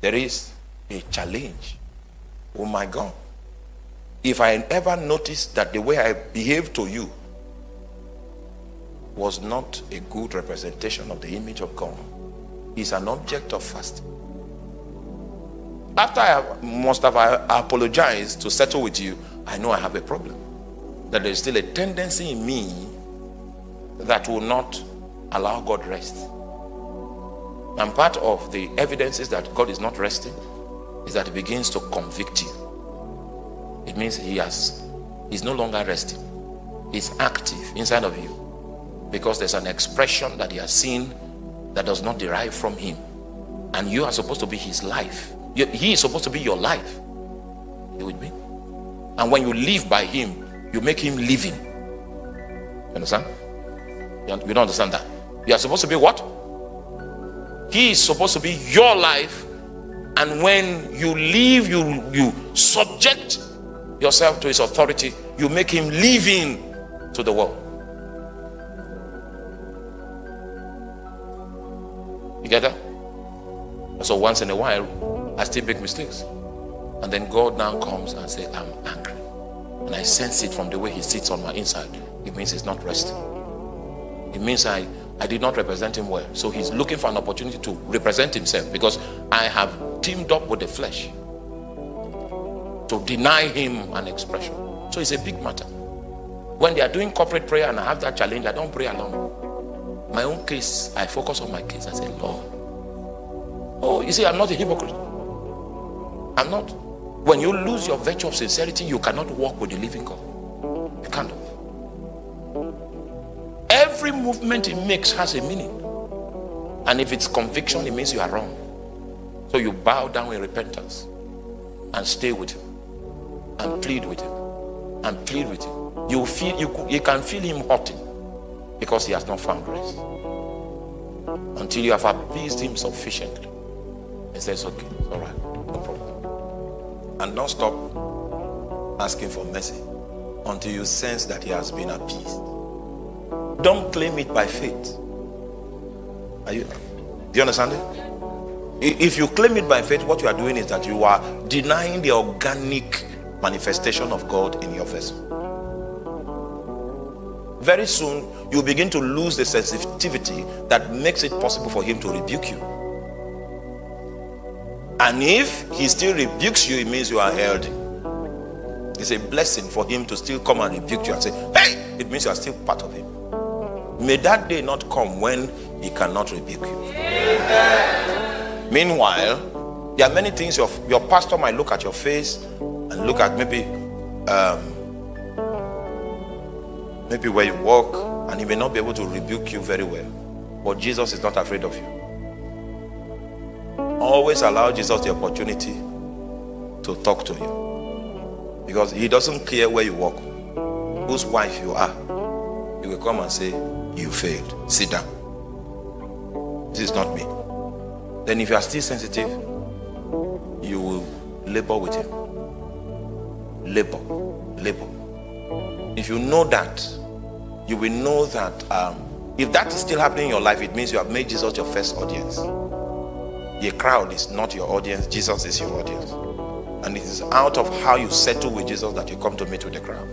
there is a challenge. Oh my God. If I ever noticed that the way I behaved to you was not a good representation of the image of God, it's an object of fasting. After I must have apologized to settle with you, I know I have a problem. That there is still a tendency in me that will not allow God rest. And part of the evidences that God is not resting is that he begins to convict you. It means he's no longer resting. He's active inside of you because there's an expression that he has seen that does not derive from him. And you are supposed to be his life. He is supposed to be your life. You with me? And when you live by him, you make him living. You understand? You don't understand that? You are supposed to be what? He is supposed to be your life. And when you live, you subject yourself to his authority. You make him living to the world. You get that? So once in a while, I still make mistakes. And then God now comes and says, I'm angry. And I sense it from the way he sits on my inside. It means he's not resting. It means I did not represent him well. So he's looking for an opportunity to represent himself because I have teamed up with the flesh to deny him an expression. So it's a big matter. When they are doing corporate prayer and I have that challenge, I don't pray alone. My own case, I focus on my case. I say, Lord. Oh, you see, I'm not a hypocrite. I'm not. When you lose your virtue of sincerity, you cannot walk with the living God. You cannot. Every movement he makes has a meaning. And if it's conviction, it means you are wrong. So you bow down in repentance and stay with him and plead with him and plead with him. You can feel him hurting because he has not found rest. Until you have appeased him sufficiently. He says, okay, it's all right, no problem. And don't stop asking for mercy until you sense that he has been appeased. Don't claim it by faith. Do you understand it? If you claim it by faith, what you are doing is that you are denying the organic manifestation of God in your vessel. Very soon, you begin to lose the sensitivity that makes it possible for him to rebuke you. And if he still rebukes you, it means you are held. It's a blessing for him to still come and rebuke you and say, hey, it means you are still part of him. May that day not come when he cannot rebuke you. Amen. Meanwhile, there are many things your pastor might look at your face and look at maybe where you walk, and he may not be able to rebuke you very well. But Jesus is not afraid of you. Always allow Jesus the opportunity to talk to you, because he doesn't care where you walk, whose wife you are. He will come and say, you failed, sit down, this is not me. Then if you are still sensitive, you will labor with him. Labor. If you know that, you will know that if that is still happening in your life, it means you have made Jesus your first audience. The crowd is not your audience. Jesus is your audience. And it is out of how you settle with Jesus that you come to meet with the crowd.